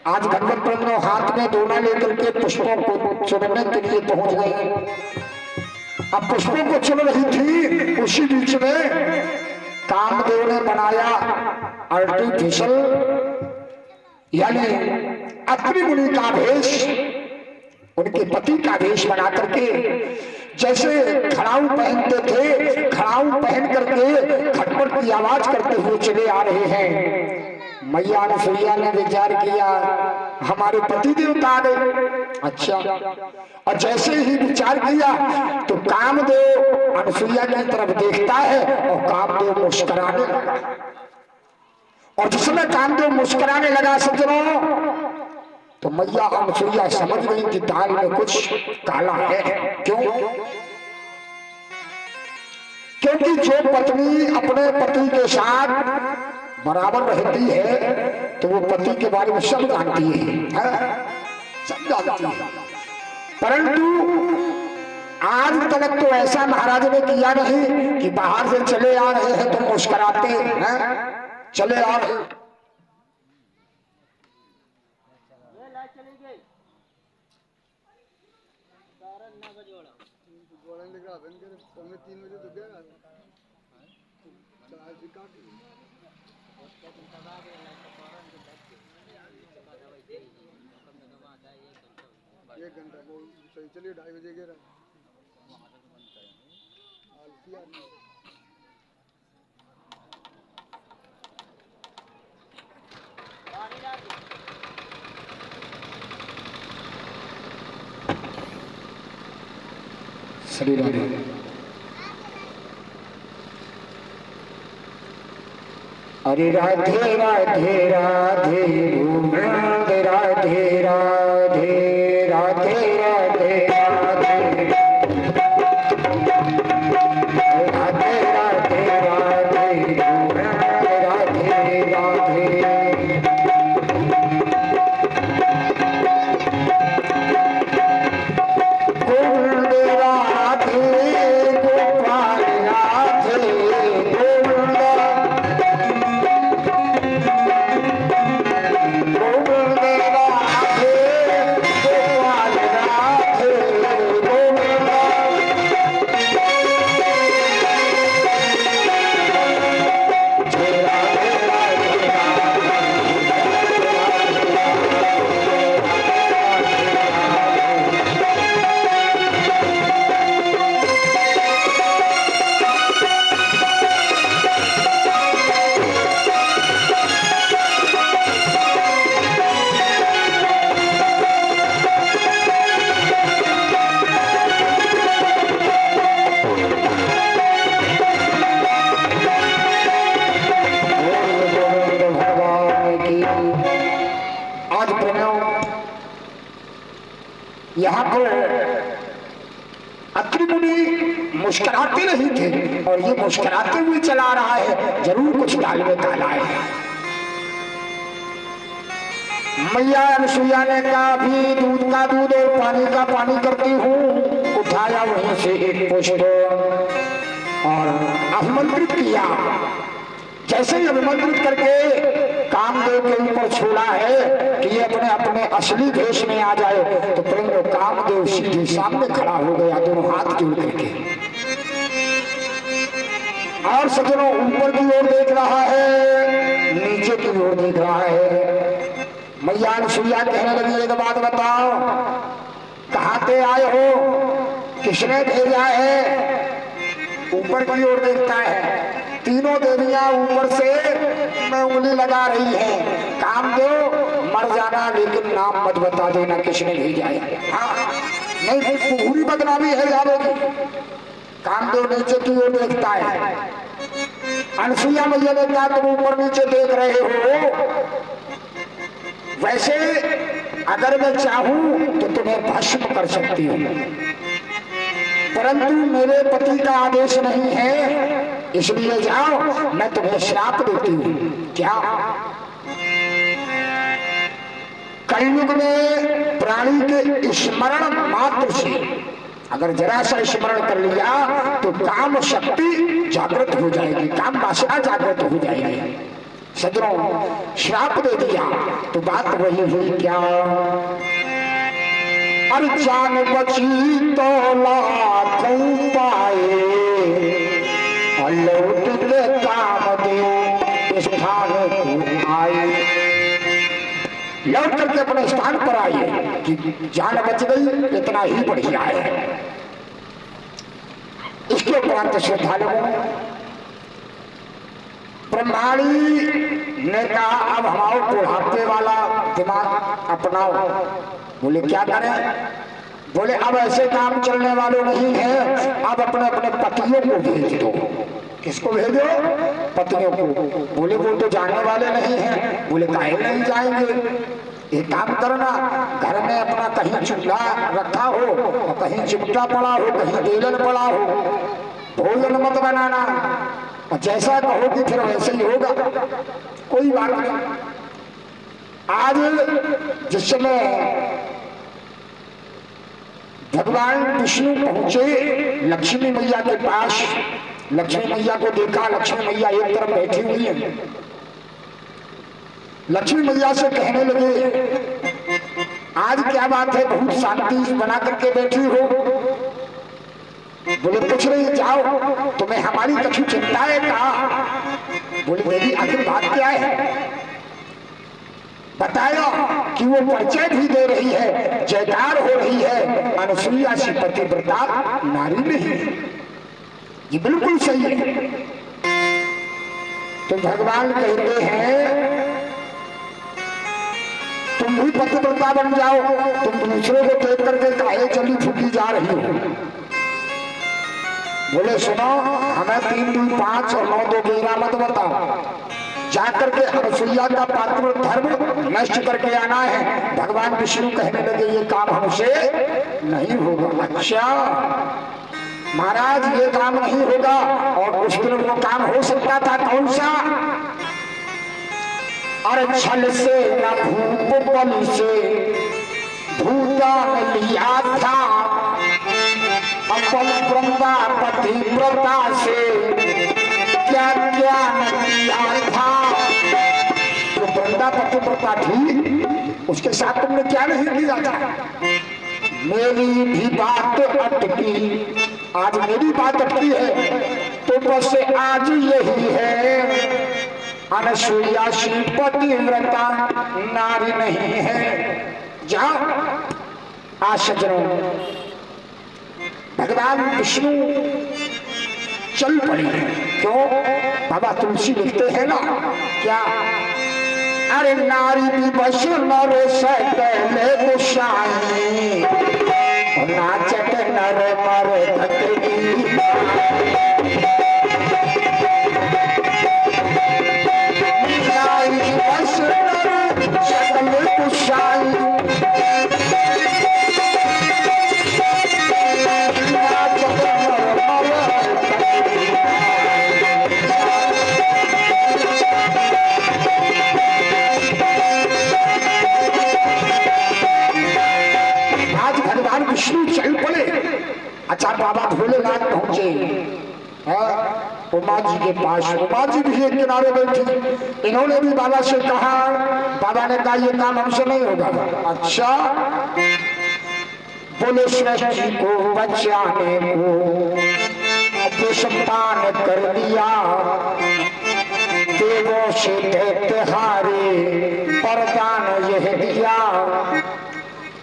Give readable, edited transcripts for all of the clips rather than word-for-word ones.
आज भगवत ब्रह्म हाथ में दोना लेकर के पुष्पों को चुनने के लिए पहुंच गए। अब पुष्पों को चुन रही थी, उसी बीच में कामदेव ने बनाया आर्टिफिशियल यानी अत्रि मुनि का भेष, उनके पति का भेष बना करके जैसे खड़ाऊ पहनते थे, खड़ाऊ पहन करके खटपट की आवाज करते हुए चले आ रहे हैं। मैया अनुसुईया ने विचार किया हमारे पति देवता आ गए। अच्छा, और जैसे ही विचार किया तो कामदेव अनुसुईया की तरफ देखता है और कामदेव मुस्कुराने लगा। और जिसमें कामदेव मुस्कुराने लगा सज्जनों, तो मैया अनुसुईया समझ गई कि दाल में कुछ काला है। क्यों? क्योंकि जो पत्नी अपने पति के साथ बराबर रहती है तो वो पति के बारे में सब जानती है, सब जानती है। परंतु आज तक तो ऐसा महाराज ने किया नहीं कि बाहर से चले आ रहे हैं तो मुस्कुराते हैं, चले आ रहे एक घंटा वो सही चलिए 2:30 बजे के श्री राधे। अरे राधे राधे राधे राधे राधे राधे राधे राधे यहाँ पर अत्रि मुनि मुस्कुराते नहीं थे और ये मुस्कुराते हुए चला रहा है, जरूर कुछ दाल में काला है। मैया अनुसुईया ने कहा अभी दूध का दूध और पानी का पानी करती हूँ। उठाया वहीं से एक पुष्प और अभिमंत्रित किया। जैसे ही अभिमंत्रित करके कामदेव के ऊपर छोड़ा है कि ये अपने अपने असली भेष में आ जाए, तो प्रेम कामदेव सीधे सामने खड़ा हो गया, दोनों हाथ जोड़ करके। और सज्जनों ऊपर की ओर देख रहा है, नीचे की ओर देख रहा है। मैया अनुसुईया कहने लगी एक बात बताओ, कहाँ से आए हो, किसने भेजा है? ऊपर की ओर देखता है, तीनों देवियां ऊपर से मैं उंगली लगा रही है। कामदेव मर जाना लेकिन नाम मत बता देना किसने भेजा है। हाँ नहीं पूरी बदनामी है जावेगी। कामदेव नीचे की ओर देखता है। अनुसुईया मैया ने कहा तुम ऊपर नीचे देख रहे हो, वैसे अगर मैं चाहूं तो तुम्हें भस्म कर सकती हूँ, परंतु मेरे पति का आदेश नहीं है, इसलिए जाओ मैं तुम्हें श्राप देती हूँ। क्या? कलयुग में प्राणी के स्मरण मात्र से अगर जरा सा स्मरण कर लिया तो काम शक्ति जागृत हो जाएगी, काम वासना जागृत हो जाएगी। सजनों श्राप दे दिया तो बात वही हुई क्या। अरे जान बची तो लाखों पाए और लौट के काम दे स्थान को आए। लौट करके अपने स्थान पर आए कि जान बच गई, इतना ही बढ़िया है। इसके उपरांत श्रद्धालुओं ब्रह्माणी ने कहा अब हमारे बुढ़ापे वाला दिमाग अपनाओ। बोले क्या करें? बोले अब ऐसे काम चलने वाले नहीं है, अब अपने अपने पतियों को भेज दो। किसको भेजो? पतियों को। बोले वो तो जाने वाले नहीं हैं। बोले काहे नहीं जाएंगे? एक काम करना, घर में अपना कहीं चूल्हा रखा हो और कहीं चिमटा पड़ा हो, कहीं बेलन पड़ा हो, भोजन मत बनाना और जैसा कहोगी फिर वैसे ही होगा, कोई बात नहीं। आज जिस समय भगवान विष्णु पहुंचे लक्ष्मी मैया के पास, लक्ष्मी मैया को देखा, लक्ष्मी मैया एक तरफ बैठी हुई है। लक्ष्मी मैया से कहने लगे आज क्या बात है, बहुत शांति बना करके बैठी हो। बोले कुछ नहीं, जाओ, तुम्हें हमारी कछु चिंता है कहा? बोले मेरी आखिर बात क्या है? बताया कि वो परिचय भी दे रही है, जयकार हो रही है, अनुसुईया सी पतिव्रता नारी नहीं है। ये बिल्कुल सही है। तो भगवान कहते हैं तुम भी पतिव्रता बन जाओ, तुम दूसरे को देख करके काहे चली फूकी जा रही हो। बोले सुनो, हमें 3 दूनी 5 और 9 दो गिरा मत बताओ, जाकर के अनुसुईया का पात्र धर्म नष्ट करके आना है। भगवान विष्णु कहने लगे ये काम हमसे नहीं होगा। अच्छा महाराज ये काम नहीं होगा, और उस दिन वो काम हो सकता था, कौन सा? अरे छल से न भूप बल से भूदान लिया था, अपन ब्रह्मा पतिव्रता से क्या क्या न किया था। जो ब्रह्मा पतिव्रता थी उसके साथ तुमने क्या नहीं किया था? मेरी भी बात अटकी, आज मेरी बात अटकी है तो बस आज यही है, अनुसुईया सी पतिव्रता नारी नहीं है। जाओ। आज सज्जनों भगवान विष्णु चल पड़ी। क्यों? बाबा तुलसी लिखते हैं ना क्या, अरे नारी दिवस नर सकले गोसाई, नाचत नर मर नारी दिवस नर सकले गोसाई, विष्णु चल पड़े। अच्छा बाबा भोलेनाथ पहुंचे उमा जी के पास। उमा जी भी एक किनारे बैठी। इन्होंने भी बाबा से कहा, बाबा ने कहा ये काम हमसे नहीं होगा। अच्छा बोले सृष्टि को बचाने को संतान कर दिया, देवों से दैत्यहारे वरदान यह दिया।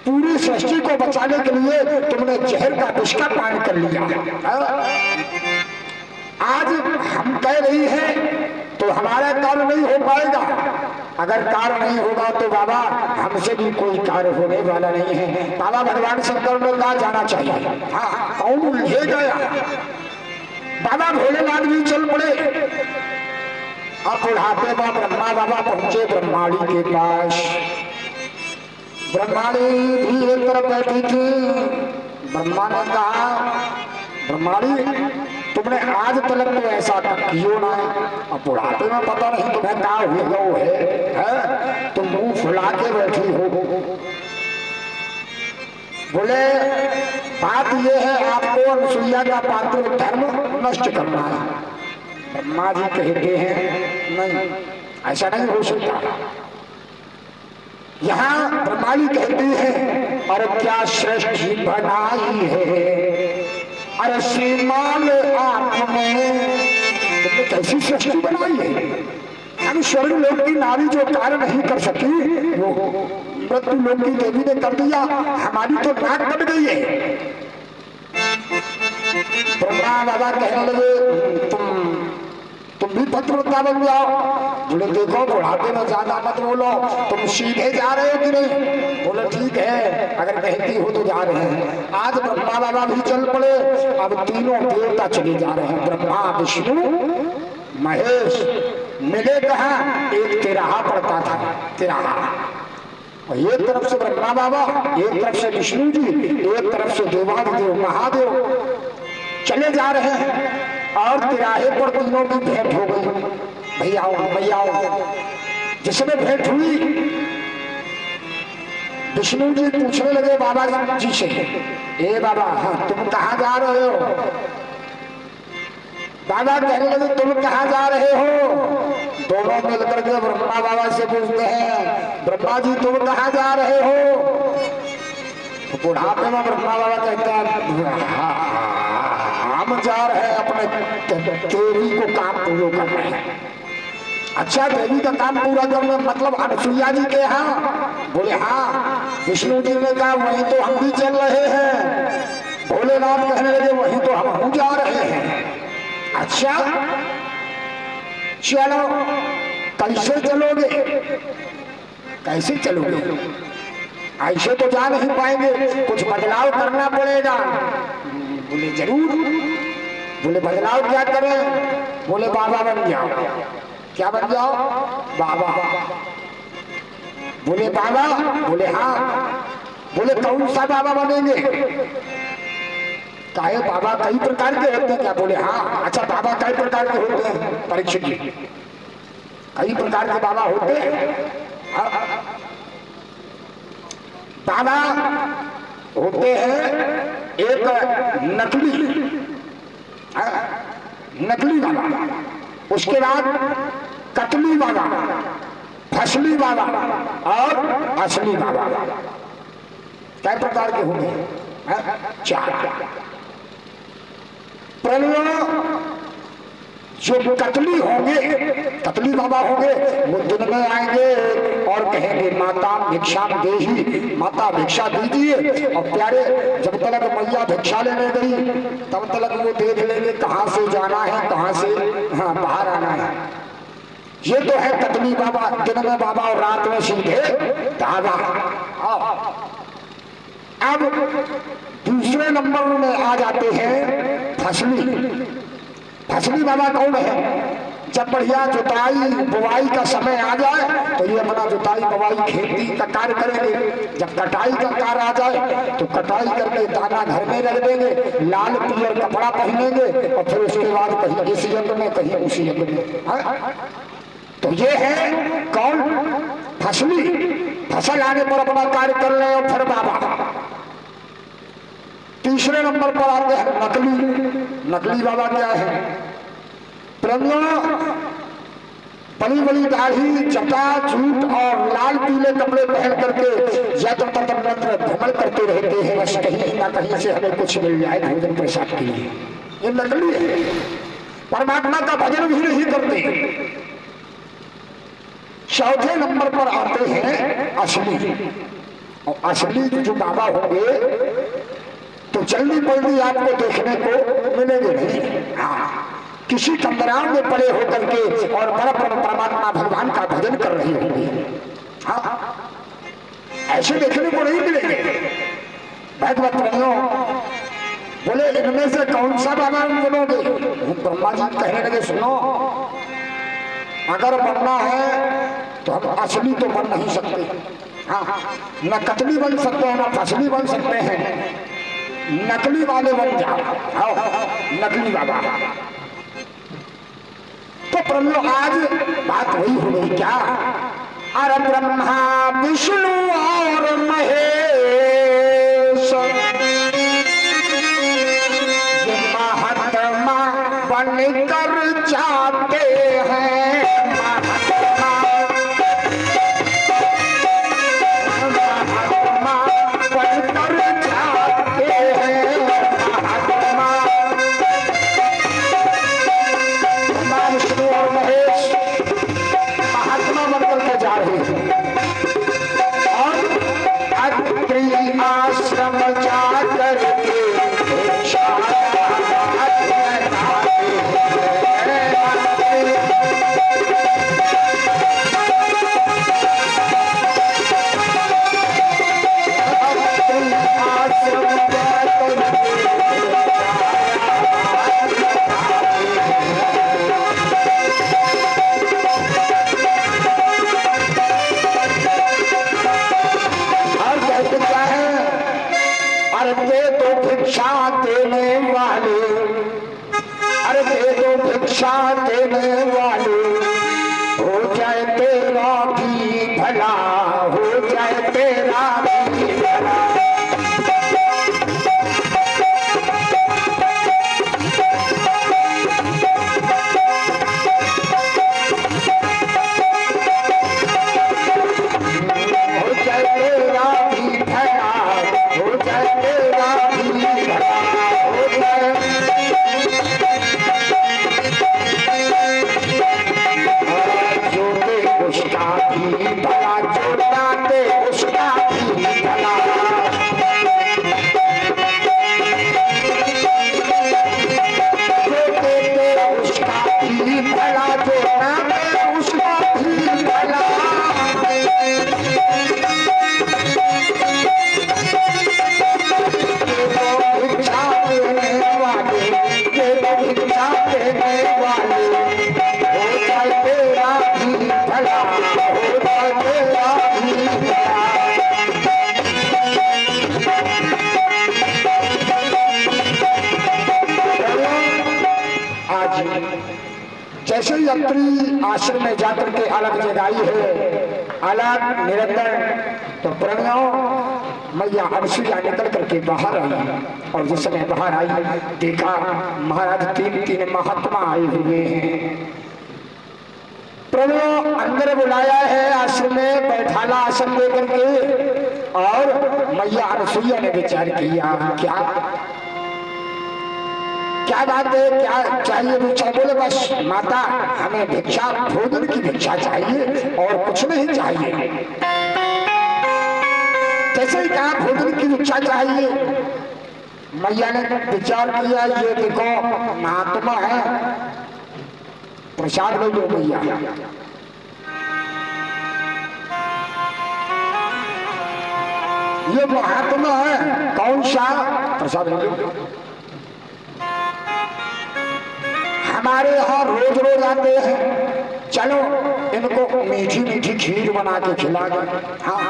पूरी सृष्टि को बचाने के लिए तुमने जहर का विष का पान कर लिया। आज हम कह रही हैं तो हमारा कार्य नहीं हो पाएगा। अगर कार्य नहीं होगा तो बाबा हमसे भी कोई कार्य होने वाला नहीं है। बाबा भगवान शंकर ने कहा जाना चाहिए। हाँ कौन ले गया? बाबा भोलेनाथ भी चल पड़े। अब बुढ़ापे में ब्रह्मा बाबा पहुंचे ब्रह्माणी के पास। ब्रह्माणी भी एक तरफ बैठी थी। ब्रह्मा ने कहा ब्रह्माणी तुमने आज तलक में ऐसा कियो ना, अब बुढ़ापे में पता नहीं तुम्हें क्या हुआ है? तुम मुंह फुला के बैठी हो। बोले बात ये है आपको अनुसुईया का पात्र धर्म नष्ट करना है। ब्रह्मा जी कहते हैं नहीं ऐसा नहीं हो सकता। यहाँ ब्रह्मा जी कहती है और क्या सृष्टि बनाई है, अरे श्रीमान आपने तुमने कैसी सृष्टि बनाई है। हम स्वर्ग लोक की नारी जो कार्य नहीं कर सकी वो मृत्यु लोक की देवी ने कर दिया, हमारी तो नाक कट गई है। ब्रह्मा बाबा कहने लगे तुम भी पतिव्रता बन जाओ। बोले देखो बुढ़ापे में ज्यादा मत बोलो, तुम सीधे जा रहे हो कि नहीं। बोले ठीक है, अगर कहती हो तो जा रहे हैं। आज ब्रह्मा बाबा भी चल पड़े, अब तीनों देवता चले जा रहे हैं, ब्रह्मा विष्णु महेश। मिले कहा, एक तिराहा पड़ता था, तिराहा, और एक तरफ से ब्रह्मा बाबा, एक तरफ से विष्णु जी, एक तरफ से देवादिदेव महादेव चले जा रहे हैं। और तिराहे पर तीनों की भेंट हो गई, भैया आओ भैया आओ। जिसमें भेंट हुई विष्णु जी पूछने लगे बाबा जी से, ए बाबा हाँ, तुम कहाँ जा रहे हो। बाबा कहने लगे तुम कहाँ जा रहे हो। दोनों मिलकर के ब्रह्मा बाबा से पूछते हैं, ब्रह्मा जी तुम कहाँ जा रहे हो। तो बुढ़ापे में ब्रह्मा बाबा कहते हैं हम जा रहे हैं अपने देवी को काम पूरा करने। अच्छा देवी का काम पूरा करने मतलब अनसुईया जी के यहाँ। बोले हाँ। विष्णु जी ने कहा वहीं तो हम भी चल रहे हैं। भोलेनाथ कहने लगे वहीं तो हम जा रहे हैं। अच्छा चलो, कैसे चलोगे, कैसे चलोगे, ऐसे तो जा नहीं पाएंगे, कुछ बदलाव करना पड़ेगा। बोले जरूर। बोले बदलाव क्या करें। बोले बाबा बन जाओ। क्या बन जाओ, बाबा। बोले बाबा। बोले हाँ। बोले कौन सा बाबा बनेंगे। काहे बाबा कई प्रकार के होते हैं क्या। बोले हाँ। अच्छा बाबा कई प्रकार के होते हैं। परीक्षित जी कई प्रकार के बाबा होते हैं। बाबा होते हैं एक नकली बाबा, उसके बाद कतली बाबा, फसली बाबा और असली बाबा। कई प्रकार के होंगे, चार। जो कतली होंगे, कतली बाबा होंगे, वो दिन में आएंगे और कहेंगे माता भिक्षा देही, माता भिक्षा दीजिए। और प्यारे जब तक मैया भिक्षा लेने गई तब तक वो देख लेंगे कहाँ से जाना है, कहाँ से हाँ बाहर आना है। ये तो है कतली बाबा, दिन में बाबा और रात में सीधे दादा। अब दूसरे नंबर में आ जाते हैं फसली। फसली बाबा कौन है। जब बढ़िया जुताई बुवाई का समय आ जाए तो ये अपना जुताई बुवाई खेती का कार्य करेंगे। जब कटाई का कार्य आ जाए तो कटाई करके दाना घर में रख देंगे, लाल पीला कपड़ा पहनेंगे और फिर उसके बाद कहीं इस यज्ञ में कहीं उसी यज्ञ में। तो ये है कौन, फसली। फसल आने पर अपना कार्य कर ले और फिर बाबा। तीसरे नंबर पर आते हैं नकली। नकली बाबा क्या है। बड़ी बड़ी दाढ़ी, जटा, जूट और लाल पीले कपड़े पहन करके यत्र तत्र भ्रमण करते रहते हैं, बस कहीं ना कहीं से हमें कुछ मिल जाए भोजन प्रसाद के लिए। ये नकली है, परमात्मा का भजन भी नहीं करते। चौथे नंबर पर आते हैं असली। और असली जो बाबा होंगे तो जल्दी जल्दी आपको देखने को मिलेंगे नहीं। हाँ, किसी कमराओं में पड़े होकर के और परमात्मा भगवान का भजन कर रहे होंगे। हाँ, ऐसे देखने को नहीं मिलेंगे। भगवत प्रेमियों बोले इनमें से कौन सा बाबा बनोगे। ब्रह्मा जी कहने लगे सुनो, अगर बनना है तो हम असली तो बन नहीं सकते। हाँ, न कतली बन सकते हैं न फसली बन सकते हैं, नकली वाले बन जाओ। नकली बाबा। तो प्रभु आज बात वही हो गई क्या। अरे ब्रह्मा विष्णु और महेश महात्मा बनकर जाते हैं, महात्मा जाए तेरा भी भला। हो जाए तेरा भी भला, हो जाए तेरा भी भला, हो जाए जो दे उसका भी भला, जो ना दे उसका भी भला। जो दे दे उसका भी भला, जो ना दे उसका भी भला। भिक्षा देने वाले, भिक्षा देने वाले, हो जाए तेरा भी भला, हो जाए तेरा भी भला। आज जैसे यात्री आश्रम में जाकर के अलग जगाई है, अलग निरंतर, तो प्रणयों मैया अनसुईया निकल करके बाहर आई। और जिस समय बाहर आई देखा महाराज तीन महात्मा आए हुए हैं। प्रभु अंदर बुलाया है, आश्रम में बैठाला आसन लेकर के। और मैया अनसुईया ने विचार किया क्या बात है, क्या चाहिए भिक्षा? बोले बस माता हमें भिक्षा, भोजन की भिक्षा चाहिए और कुछ नहीं चाहिए। जैसे ही कहा भोजन की भिक्षा चाहिए, मैया ने विचार किया ये देखो महात्मा है, प्रसाद ले लो मैया। ये महात्मा है, कौन सा? प्रसाद ले लो। हमारे यहाँ रोज रोज आते हैं, चलो इनको मीठी मीठी खीर बना के खिला दो। हाँ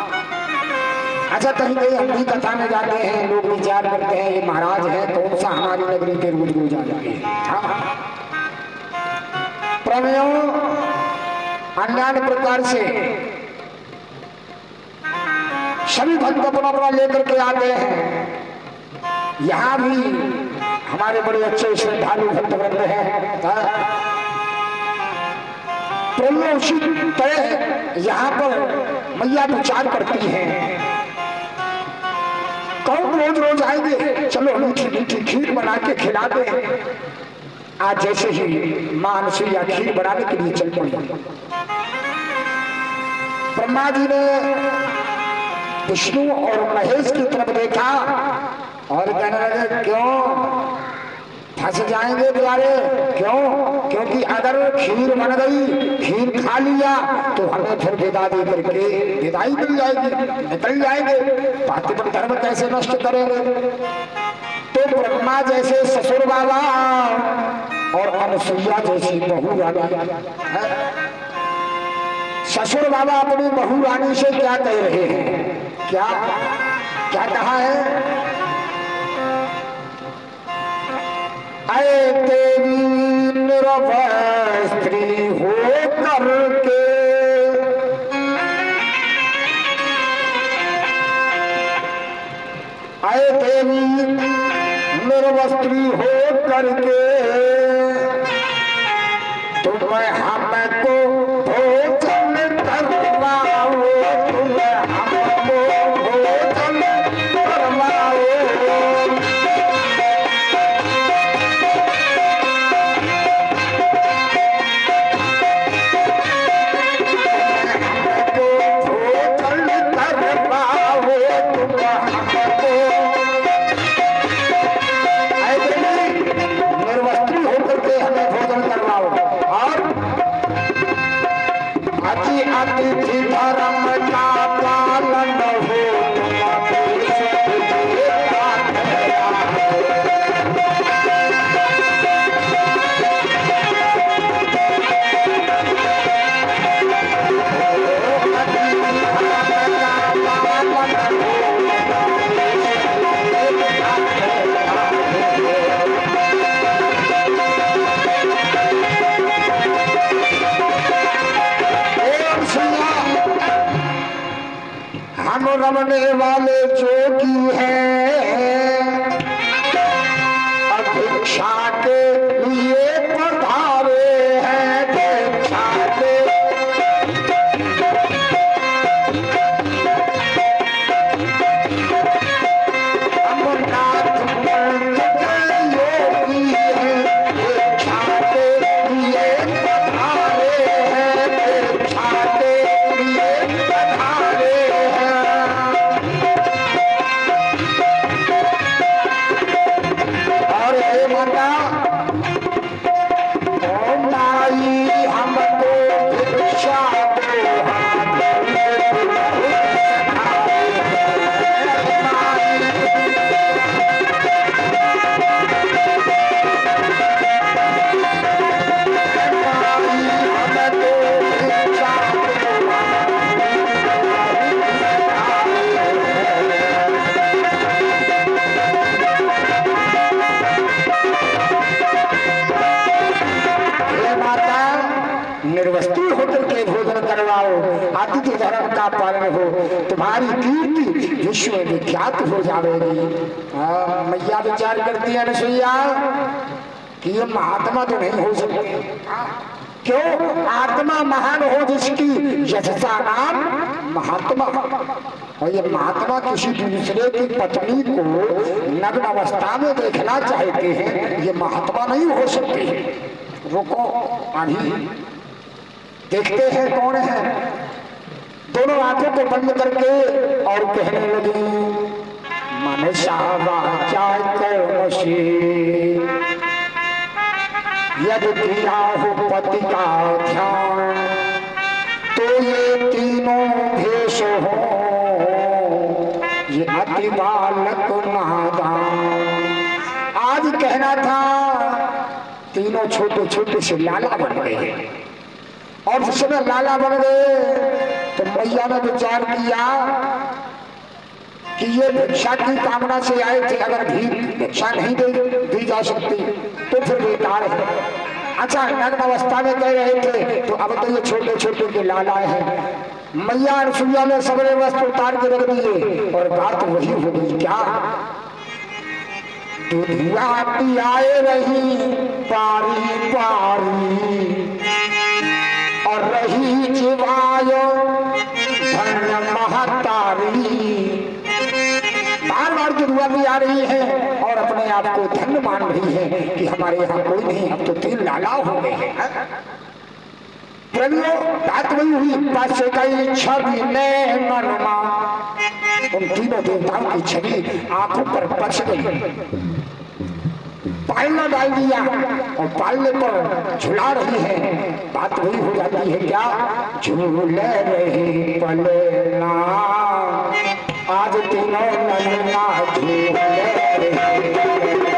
अच्छा, कहीं कहीं हम भी कथा में जाते हैं, लोग विचार करते हैं ये महाराज है, कौन सा हमारी नगरी के रोज रोज आ जाते हैं। हाँ प्रमेयों अन्य प्रकार से सभी भक्त अपना अपना लेकर के आते हैं। यहाँ भी हमारे बड़े अच्छे श्रद्धालु भक्त वृंद हैं। प्रमेय उसी तरह यहाँ पर मैया विचार करती हैं, कौन रोज रोज आएंगे, चलो मीठी मीठी खीर बना के खिला दे। आज जैसे ही मां अनसुईया खीर बनाने के लिए चल पड़ी, ब्रह्मा जी ने विष्णु और महेश की तरफ देखा और कहने लगे क्यों फंस जाएंगे बेचारे, क्यों? क्योंकि अगर खीर बन गई, खीर खा लिया तो हमें फिर विदा दे करके विदाई मिल जाएगी, निकल जाएंगे, पातिव्रत धर्म कैसे नष्ट करेंगे? तो ब्रह्मा जैसे ससुर बाबा और अनसुईया जैसी बहू रानी, ससुर बाबा अपनी बहू रानी से क्या कह रहे हैं? क्या क्या कहा है? अरे तेरी निरवस्त्री हो करके, अरे तेरी निरवस्त्री हो करके तुम हमको भोजन करवाओ, तुम हमको भोजन करवाओ। हम रमने वाले जोगी हैं, भिक्षा के लिए पधारे हैं, भिक्षा के हम नाथ पंथ योगी हैं, भिक्षा के लिए पधारे हैं, भिक्षा के लिए पधारे हैं। और हे माता ओ माई हमको भिक्षा दो, निर्वस्ती होकर के भोजन करवाओ, आतिथ्य धर्म का पालन हो, तुम्हारी कीर्ति विश्व में विख्यात हो जाएगी। मैया विचार करती है रसोईया कि ये महात्मा तो नहीं हो सकते। क्यों? आत्मा महान हो जिसकी यशसा नाम महात्मा। और ये महात्मा किसी दूसरे की पत्नी को नग्न अवस्था में देखना चाहते हैं, ये महात्मा नहीं हो सकते। रुको अभी देखते हैं कौन है। दोनों आंखों को बंद करके और कहने लगी मनसा वाचा कर्मसि यदि किया हो पति का ध्यान, तो ये तीनों भेष हो, ये अति बालक नादान। आज कहना था तीनों छोटे छोटे से लाला बन गए, और जिस समय लाला बन गए तो मैया ने विचार किया कि ये भिक्षा की कामना से आए थे, अगर भिक्षा नहीं दी जा सकती तो फिर बेकार है। अच्छा नग्न अवस्था में कह रहे थे, तो अब तो ये छोटे छोटे के लाला हैं। मैया अनसुईया ने सबरे वस्त्र उतार के रख दिए और बात वही हो गई। क्या दुनिया पियाए रही पारी पारी, और रही जीवायो धन्य महतारी। बार बार दुआ भी आ रही है और अपने आप को धन्य मान रही है कि हमारे यहाँ कोई नहीं, अब तो तीन लाला हो गए हैं। बात वही हुई, पास का छवि में मरमा, उन तीनों देवताओं की छवि आंखों पर बच गई। पालना डाल दिया और पालने पर झुला रही है। बात वही हो जाती है। क्या झूले रही पलना, आज तीनों नन्ना झूले रही पलना।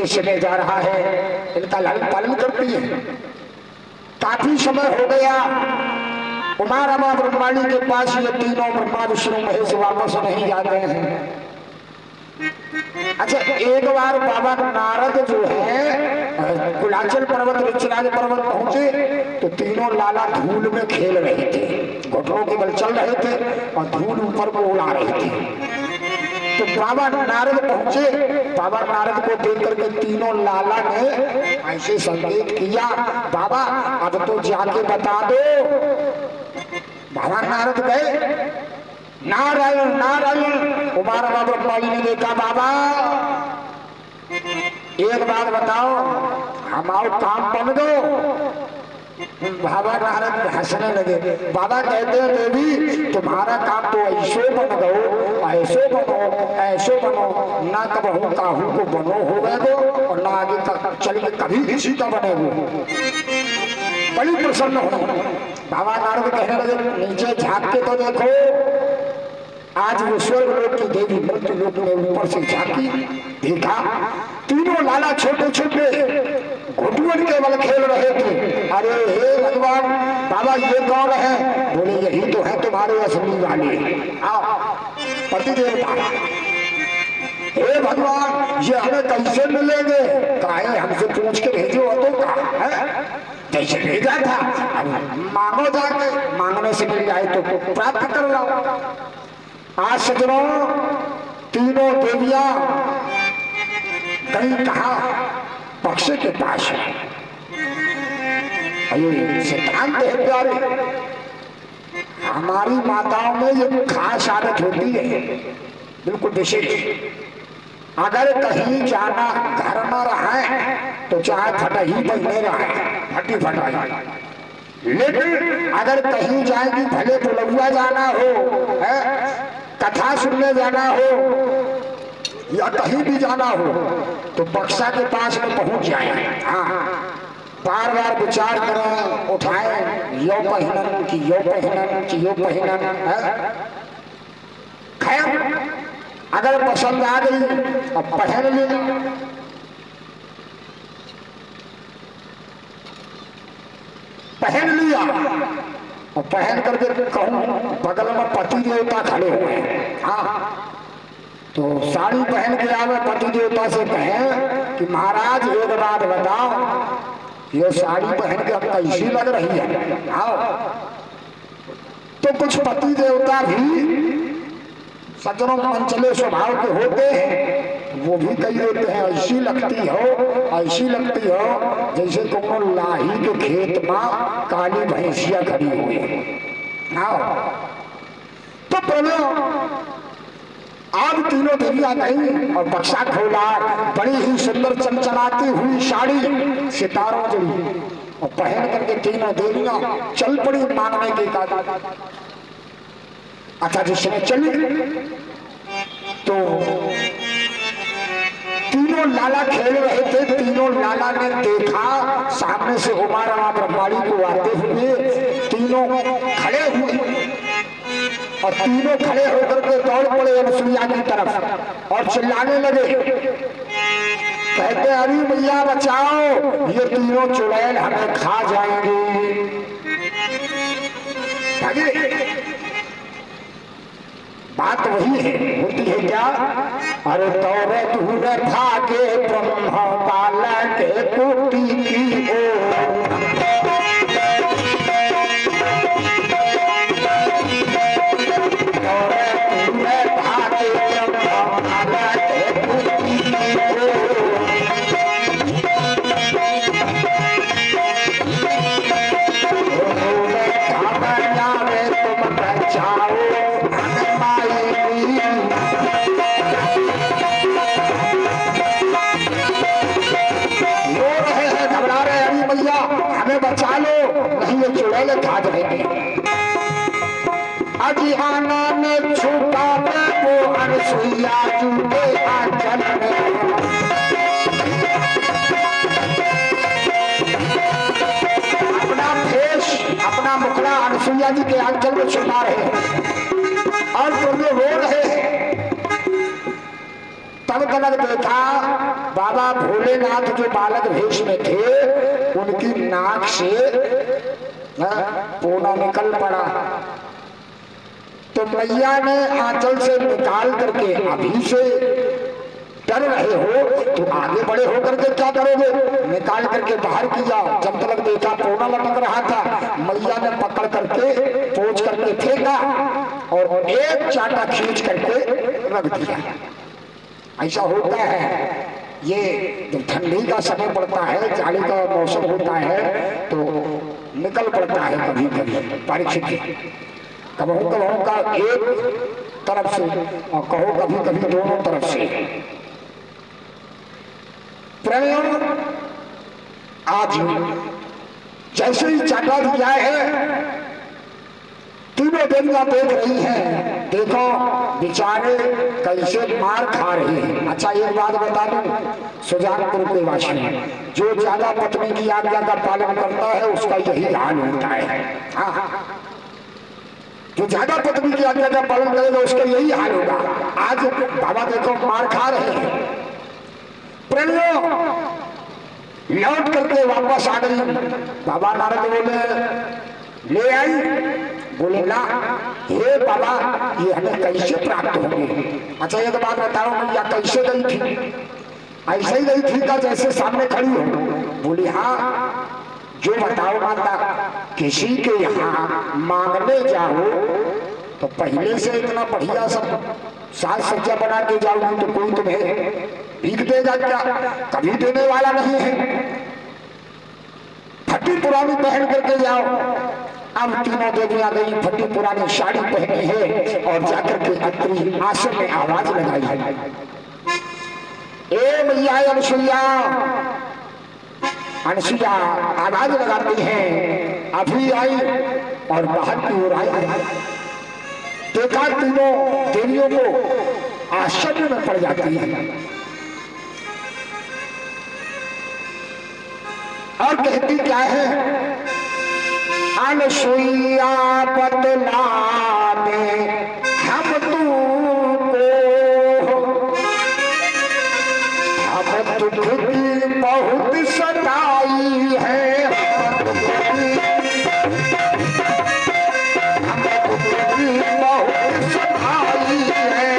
समय जा रहा है, इनका लालन पालन करती है। काफी समय हो गया, उमा रमा ब्रह्माणी के पास ये तीनों ब्रह्मा विष्णु महेश वापस नहीं जाते हैं। अच्छा एक बार बाबा नारद जो है कुलाचल पर्वत ऋक्षराज पर्वत पहुंचे तो तीनों लाला धूल में खेल रहे थे, घुटनों के बल चल रहे थे और धूल ऊपर को उड़ा रहे थे। तो बाबा नारद पहुंचे, बाबा नारद को देख करके तीनों लाला ने ऐसे संकेत किया, बाबा अब तो जाके बता दो। बाबा नारद गए, नारायण नारायण। उमार बाबा ब्रह्मा जी ने देखा, बाबा एक बात बताओ, हमारा काम बन दो। बाबा नारद हंसने लगे। बाबा कहते हैं देवी तुम्हारा काम तो ऐसो बन दो, ऐसो बनो, ऐसो बनो, ना कबहू काहू को बनो हो गए दो और ना आगे चल के कभी किसी का बने हो। बड़ी प्रसन्न हो। बाबा नारद कहने लगे नीचे झांक के तो देखो, आज वो स्वर्ग लोक की देवी मृत्यु लोक में ऊपर से झांकी, देखा तीनों लाला छोटे छोटे घुटुअन के बल खेल रहे थे। अरे हे भगवान, बाबा ये कौन है? बोले यही तो है तुम्हारे असली वाले, आओ पति देवता। हे भगवान ये हमें कैसे मिलेंगे? काहे हमसे पूछ के भेजो तो का है? जैसे भेजा था अब मांगो, जाके मांगने से मिल जाए तो प्राप्त कर लो। आज सजनों तीनों देवियां कहीं कहा पक्ष के पास है। सिद्धांत है प्यारे, हमारी माताओं में ये खास आदत होती है, बिल्कुल विशेष। अगर कहीं जाना घर में रहा तो चाहे फटाही पहने रहा, फटी फटाई, लेकिन अगर कहीं जाएगी भले बुलबुआ जाना हो, कथा सुनने जाना हो या कहीं भी जाना हो तो बक्सा के पास में पहुंच जाए। हाँ, बार बार विचार करें, उठाए यो पहनन की यो पहनन की यो पहनन। खैर अगर पसंद आ गई अब पहन ली, पहन लिया और पहन करके कहूं बगल में पति देवता खड़े हुए। हाँ, तो साड़ी पहन के आवे, पति देवता से कहे कि महाराज एक बात बताओ, ये साड़ी पहन के अब कैसी लग रही है? आओ। तो कुछ पति देवता भी सज्जनों मंचले स्वभाव के होते हैं, वो भी कही देते हैं ऐसी लगती हो, ऐसी लगती हो जैसे तुम लाही के खेत में काली भैंसिया खड़ी हुई। तो प्रभु आज तीनों देवियां गई और बक्सा खोला, बड़ी ही सुंदर चमचमाती हुई साड़ी सितारों जड़ी और पहन करके तीनों देवियां चल पड़ी मांगने के कारण। अच्छा जिसने चली तो तीनों लाला खेल रहे थे, तीनों लाला ने देखा सामने से उमारा ब्रह्माणी को आते हुए, तीनों खड़े हुए और तीनों खड़े होकर के दौड़ पड़े अनसुईया की तरफ और चिल्लाने लगे, कहते अरे मैया बचाओ, ये तीनों चुड़ैल हमें खा जाएंगे। बात वही है, होती है क्या? अरे तौरे दूर भागे ब्रह्म बालक कोटि की ओर, बचा लो नहीं ये चुड़ैल खा जाएंगे। अजिहाना ने छूटा वो अनसुईया चूटे आंचल में, अपना फेस अपना मुखड़ा अनसुईया जी के आंचल में छुपा रहे और तुम ये रो रहे हैं। तब तक देखा बाबा भोलेनाथ जो बालक भेष में थे उनकी नाक से पोना निकल पड़ा। तो मैया ने आंचल से निकाल करके, अभी से डर रहे हो तो आगे बड़े होकर के क्या करोगे? निकाल करके बाहर किया। जब तक देखा पोना लटक रहा था, मैया ने पकड़ करके पोंछ करके फेंका और एक चाटा खींच करके रख दिया। ऐसा होता है, ये जब ठंडी का समय पड़ता है, जाड़े का मौसम होता है, तो निकल पड़ता है कभी कभी परीक्षित, कबहू कबहू का एक तरफ से और कहो कभी कभी दोनों तरफ से। प्रेम आज जैसे ही चाटा दिया है, तीनों देवियां देख रही हैं, देखो बेचारे कैसे मार खा रहे हैं। अच्छा एक बात बता दूं, सुजानपुर के वासी जो ज्यादा पत्नी की आज्ञा का पालन करता है उसका यही हाल होता है। हाँ, जो ज्यादा पत्नी की आज्ञा का पालन करेगा उसका यही हाल होगा। आज बाबा देखो मार खा रहे हैं, प्रेमियों लौट करके वापस आ गई। बाबा नारद बोले ले आई, बोले ना हे बाबा ये हमें कैसे प्राप्त होंगे। अच्छा एक बात बताओ मैया कैसे गई थी? ऐसे ही गई थी का जैसे सामने खड़ी हो? बोली हाँ। जो बताओ माता, किसी के यहाँ मांगने जाओ तो पहले से इतना बढ़िया सब साज सज्जा बना के जाओगी तो कोई तुम्हें भीख देगा क्या? कभी देने वाला नहीं है। फटी पुरानी पहन करके जाओ। अब तीनों देवियां गई, फटी पुरानी साड़ी पहनी है और जाकर के अत्री आसन में आवाज लगाई है, ए मैया अनुसुईया। अनुसुईया आवाज लगाती है, अभी आई और बाहर की ओर आई। देखा तीनों देवियों को आश्चर्य में पड़ जाती है और कहती क्या है, अनुसुईया बतला दे हम तुमको, हम दुख की बहुत सताई है, हम दुख की बहुत सताई है,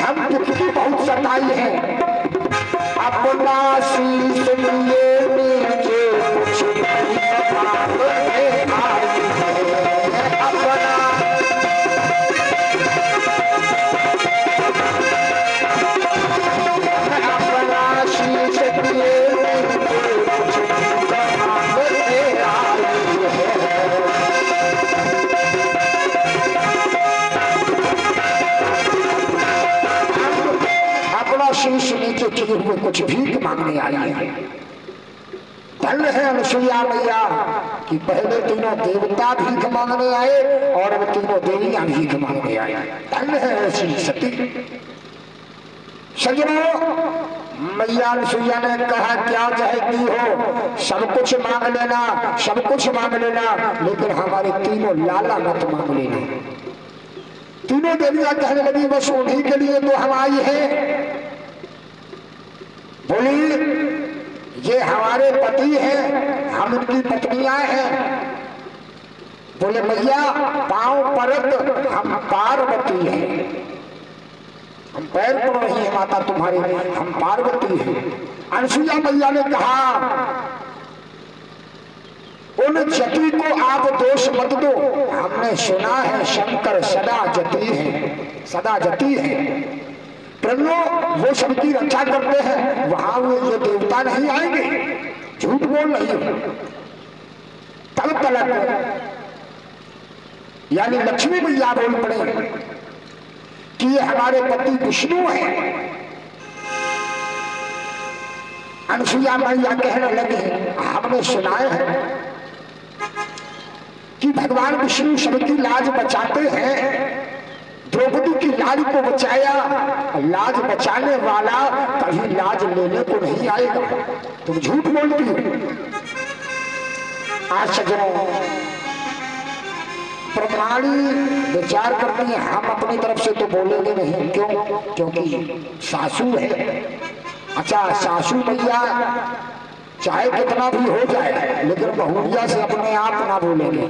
हम दुख की बहुत सताई है। अपना शीश लिए नीचे कुछ अपना शीश लिए शीश नीचे किए हुए कुछ भीख मांगने आई है। धन्य है अनुसुईया मैया कि पहले तीनों देवता भीख मांगने आए और अब तीनों देवियां भीख मांगने आई। धन्य है ऐसी सती। सज्जनों, मैया अनुसुईया ने कहा क्या चाहती हो, सब कुछ मांग लेना, सब कुछ मांग लेना, लेकिन हमारे तीनों लाला मत मांग लेना। तीनों देवियां कहने लगी बस उन्हीं के लिए तो हम आई है। बोली ये हमारे पति हैं, हम उनकी पत्नियां हैं। बोले मैया पांव परत हम पार्वती हैं, हम पैर पड़ रही है माता तुम्हारी, हम पार्वती हैं। अनुसुईया मैया ने कहा उन जति को आप दोष मत दो, हमने सुना है शंकर सदा जति है, सदा जति है। प्रभु वो सबकी रक्षा करते हैं, वहां वो ये देवता नहीं आएंगे, झूठ बोल रही हो। तब तलक यानी लक्ष्मी मैया बोल पड़े कि ये हमारे पति विष्णु हैं। अनुसुईया मैया कहने लगे हमने सुनाए हैं कि भगवान विष्णु सबकी लाज बचाते हैं। द्रौपदी की लाज को बचाया, लाज बचाने वाला कभी लाज लेने को नहीं आएगा। तुम झूठ बोलती हो। आज सज्जनों प्रणाली विचार करनी है, हम अपनी तरफ से तो बोलेंगे नहीं। क्यों? क्योंकि सासू है। अच्छा सासू मैया चाहे कितना भी हो जाए लेकिन बहुरिया से अपने आप ना बोलेंगे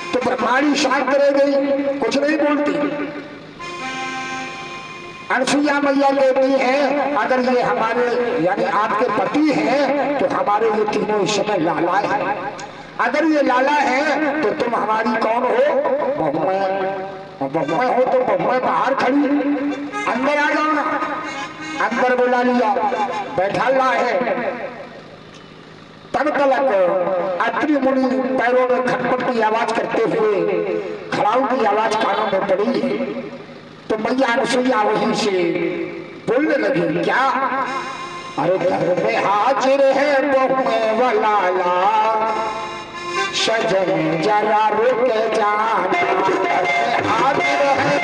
तो प्रणाली शांत रह गई, कुछ नहीं बोलती। अनसुईया मैया कहती है अगर ये हमारे यानी आपके पति हैं तो हमारे ये तीनों इस समय लाला है। अगर ये लाला है तो तुम हमारी कौन हो? बहुएं हो तो बहुएं बाहर खड़ी, अंदर आ जाओ ना। अंदर बुला लिया, बैठा ला है। तब तलक अत्रि मुनि पैरों में खटपट की आवाज करते हुए खड़ाऊ की आवाज कानों में पड़ी तो मैया अनसुईया वहीं से बोलने लगी, क्या? अरे घर में हाजिर है बहुएं वाला सजन जरा रुक जाना। हाजिर है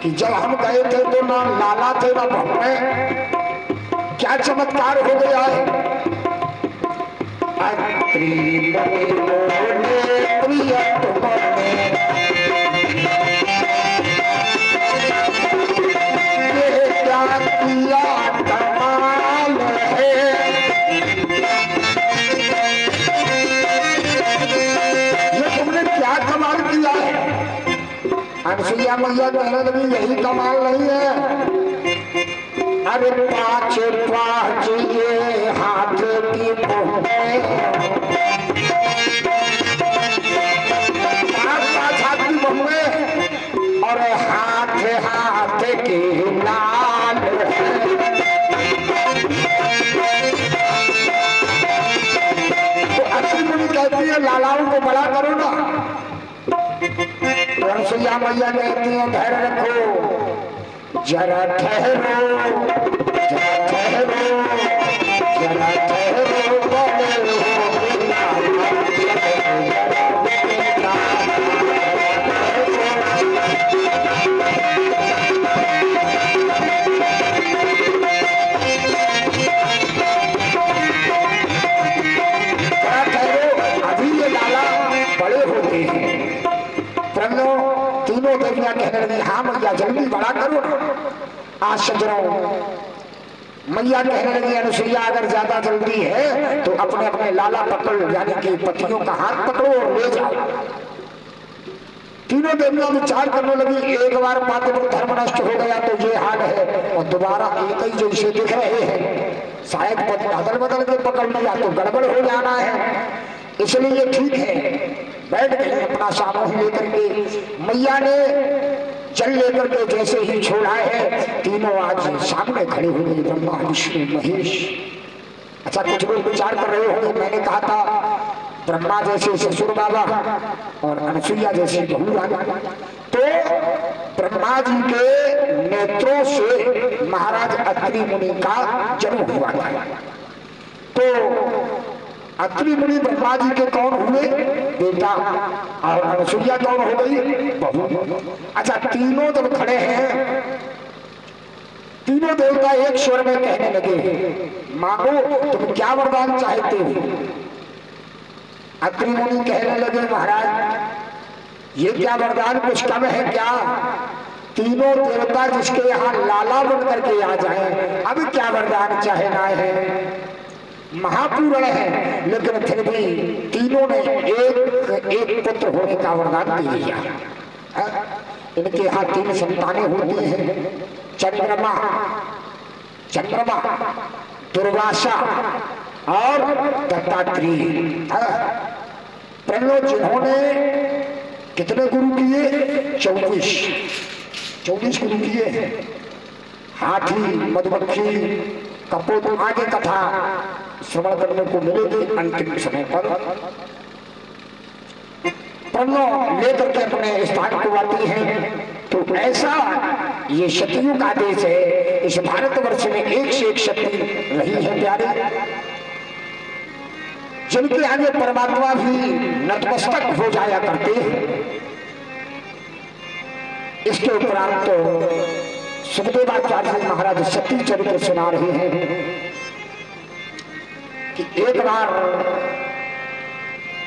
कि जब हम गए थे तो ना लाला थे ना बहुएं, क्या चमत्कार हो गया है। कमाल है, ये तुमने क्या कमाल किया है। अनसुईया मैया कहने लगी यही कमाल नहीं है। अरे पांच पांच ये हाथ की बहुएं, पांच पांच हाथ की बहुएं और हाथ हाथ के लाल है। तो अत्रि मुनि कहती है लालाओं को बड़ा करो ना। अनसुईया मैया कहती है धैर्य रखो, जरा ठहरो, जरा ठहरो, जरा ठहरो, अभी ये लाला बड़े होते हैं। तीनों देवियां कहने लगी हाँ मैया जल्दी बड़ा करो ना। आज सजनों मैया कहने लगी अनसुईया अगर ज्यादा जल्दी है तो अपने अपने लाला पकड़ यानी कि पतियों का हाथ पकड़ो और ले जाओ। तीनों देवियां विचार करने लगी एक बार पातिव्रत धर्म नष्ट हो गया तो ये हाल है और दोबारा एक ही जैसे दिख रहे हैं, शायद बदल बदल के पकड़ लिया तो गड़बड़ हो जाना है, इसलिए ठीक है। बैठ गए अपना सामूह लेकर के। मैया ने जल लेकर के जैसे ही छोड़ा है तीनों आज सामने खड़े हुए, ब्रह्मा विष्णु महेश। अच्छा कुछ लोग विचार कर रहे होंगे, मैंने कहा था ब्रह्मा जैसे ससुर बाबा और अनसुईया जैसे बहू बाबा, तो ब्रह्मा जी के नेत्रों से महाराज अत्रि मुनि का जन्म हुआ था। तो अत्रि मुनि ब्रह्मा जी के कौन हुए? बेटा, और अनसुईया कौन हो गई? बहू। अच्छा तीनों जब खड़े हैं तीनों देवता एक स्वर में कहने लगे मांगो तुम क्या वरदान चाहते हो। अत्रि मुनि कहने लगे महाराज ये क्या वरदान कुछ कम है क्या? तीनों देवता जिसके यहाँ लाला बन करके आ जाए, अब क्या वरदान चाहना है। महापूर्ण है लेकिन फिर भी तीनों ने एक पुत्र होने का वरदान दे दिया। इनके यहाँ तीन संतानें होती हैं, चंद्रमा, दुर्वासा और दत्तात्रेय। प्रणव जिन्होंने कितने गुरु किए? 24 गुरु किए। हाथी, मधुमक्खी, कपोत, आगे कथा श्रवण करने को मिलेगी अंतिम समय पर। प्रणव लेकर के अपने स्थान को आती हैं। तो ऐसा ये शक्तियों का देश है। इस भारतवर्ष में एक से एक शक्ति रही है प्यारे, जिनके आगे परमात्मा भी नतमस्तक हो जाया करते हैं। इसके उपरांत तो सुखदेवाचार्य महाराज सती चरित्र सुना रहे हैं कि एक बार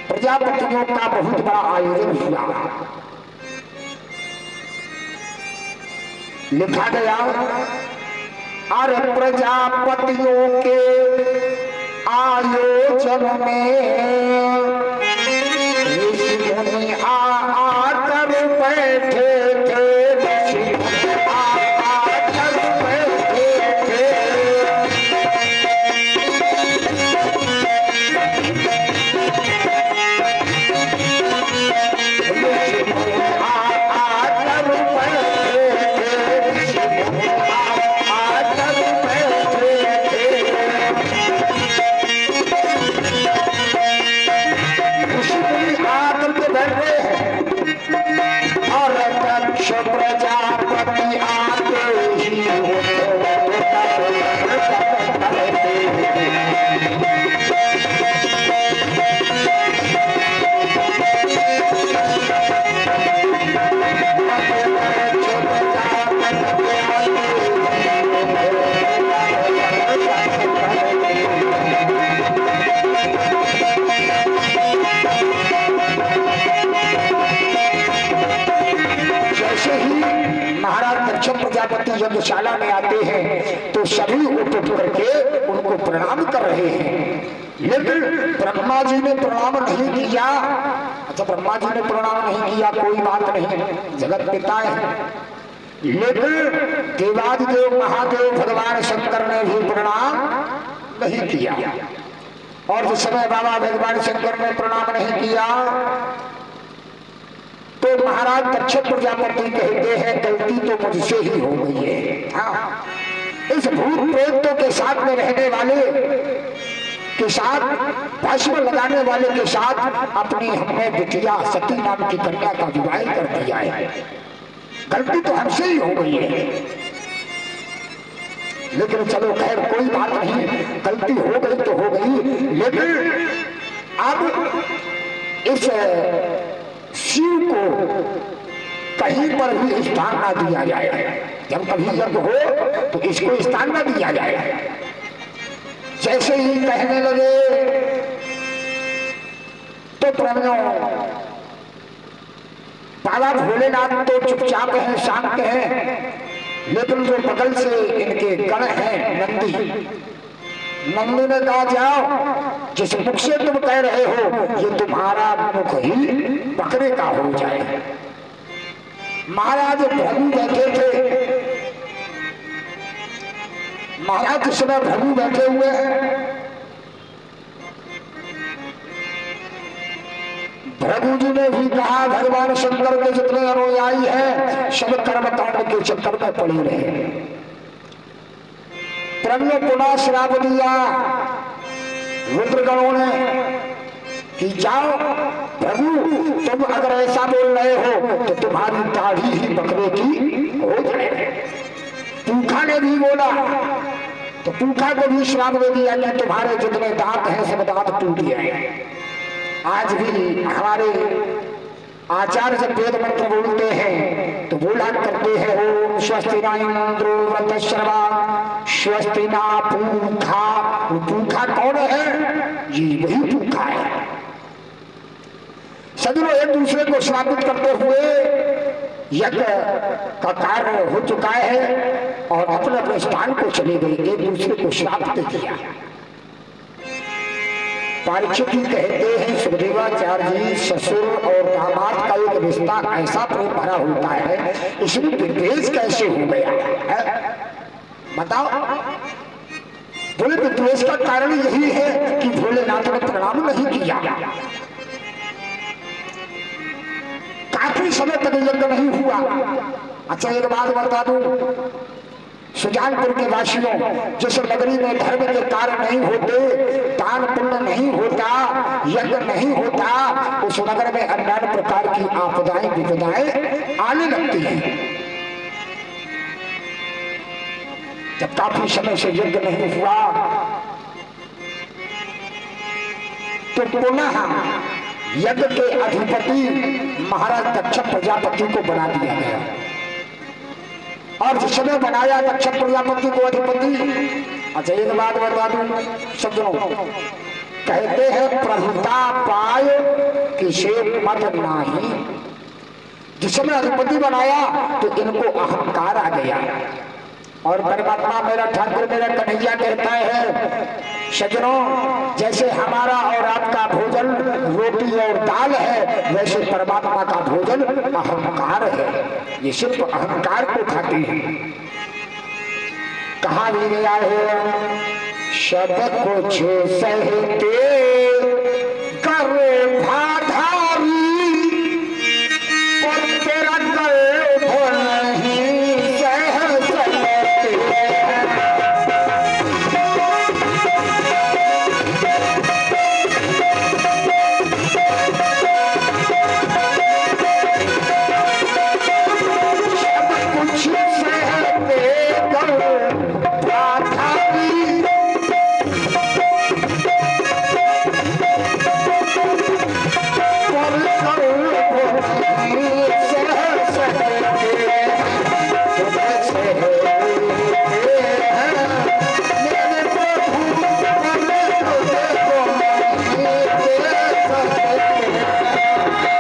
प्रजापतियों का बहुत बड़ा आयोजन हुआ। लिखा गया, अरे प्रजापतियों के आयोजन में ऋषि मुनि आकर बैठे थे, ऋषि मुनि आकर बैठे थे। ऋषि मुनि आकर बैठे थे, ऋषि मुनि आकर बैठे थे। ऋषि मुनि आकर के बैठ गए हैं और दक्ष प्रजापति आते ही जैसे ही महाराज दक्ष प्रजापति यज्ञशाला में आते हैं तो सभी उठ करके उनको प्रणाम कर रहे हैं। लेकिन ब्रह्मा जी ने प्रणाम नहीं किया। अच्छा, ब्रह्मा जी ने प्रणाम नहीं किया, कोई बात नहीं, जगत पिता है। लेकिन देवादिदेव महादेव भगवान शंकर ने भी प्रणाम नहीं किया। और जिस समय बाबा भगवान शंकर ने प्रणाम नहीं किया तो महाराज दक्ष प्रजापति कहते हैं, गलती तो मुझसे ही हो गई है। हाँ, इस भूत प्रेतों के साथ में रहने वाले के साथ, भस्म लगाने वाले के साथ अपनी हमने बिटिया सती नाम की कन्या का विवाह कर दिया है। गलती तो हमसे ही हो गई है। लेकिन चलो खैर कोई बात नहीं, गलती हो गई तो हो गई। लेकिन अब इस शिव को कहीं पर भी स्थान ना दिया जाए। जब कभी यज्ञ हो तो इसको स्थान ना दिया जाए। जैसे ही कहने लगे तो प्राणियों, बाबा भोलेनाथ तो चुपचाप हैं, शांत हैं, लेकिन जो बगल से इनके गण हैं नंदी ने कहा, जाओ, जिस मुख से तुम कह रहे हो ये तुम्हारा मुख ही बकरे का हो जाए। महाराज भृगु बैठे थे। महाराज जिस समय भृगु बैठे हुए हैं, भृगु जी ने भी कहा, भगवान शंकर के जितने अनुयायी हैं सब कर्म कांड के चक्कर में पड़े रहे। प्रभु पुनः श्राप दिया रुद्रगणों ने कि जाओ प्रभु, तुम अगर ऐसा बोल रहे हो तो तुम्हारी दाढ़ी ही बकरे की हो जाए। पूखा ने भी बोला तो पूखा को भी श्राप दे दिया कि तुम्हारे जितने दांत हैं सब दांत टूट जाए। आज भी हमारे आचार्य जब वेद मंत्र बोलते हैं तो बोला करते हैं, ओम स्वस्ति न इंद्रो वृतश्रवा स्वस्ति न पूखा। वो पूखा कौन है? ये वही पूखा है। सदियों एक दूसरे को श्रापित करते हुए यज्ञ का कार्य हो चुका है और अपने अपने स्थान को चले गए, एक दूसरे को श्रापित किया। परीक्षित कहते हैं, सुखदेवाचार्य जी, ससुर और दामाद का एक रिश्ता ऐसा प्रेम भरा होता है, इसमें विद्वेष कैसे हो गया है? बताओ। बोले विद्वेष का कारण यही है कि भोलेनाथ ने प्रणाम नहीं किया। काफी समय तक यज्ञ नहीं हुआ। अच्छा, एक बात बता दूं, सुजानपुर के वासियों, जिस नगरी में धर्म के कार्य नहीं होते, दान पुण्य नहीं होता, यज्ञ नहीं होता, उस नगर में अन्य प्रकार की आपदाएं विपदाएं आने लगती हैं। जब काफी समय से यज्ञ नहीं हुआ तो पुनः यज्ञ के अधिपति महाराज दक्ष प्रजापति को बना दिया गया। और जिस समय बनाया दक्ष प्रजापति को अधिपति, अच्छा एक बात बता दूं सब जनों, कहते हैं प्रभुता पाय किसे मत नाही। जिसने अधिपति बनाया तो इनको अहंकार आ गया। और परमात्मा मेरा ठाकुर मेरा कन्हैया कहता है सजनों, जैसे हमारा और आपका भोजन रोटी और दाल है, वैसे परमात्मा का भोजन अहंकार है। ये सिर्फ अहंकार को खाते हैं। कहा भी गया है सब कुछ सहते कर भाग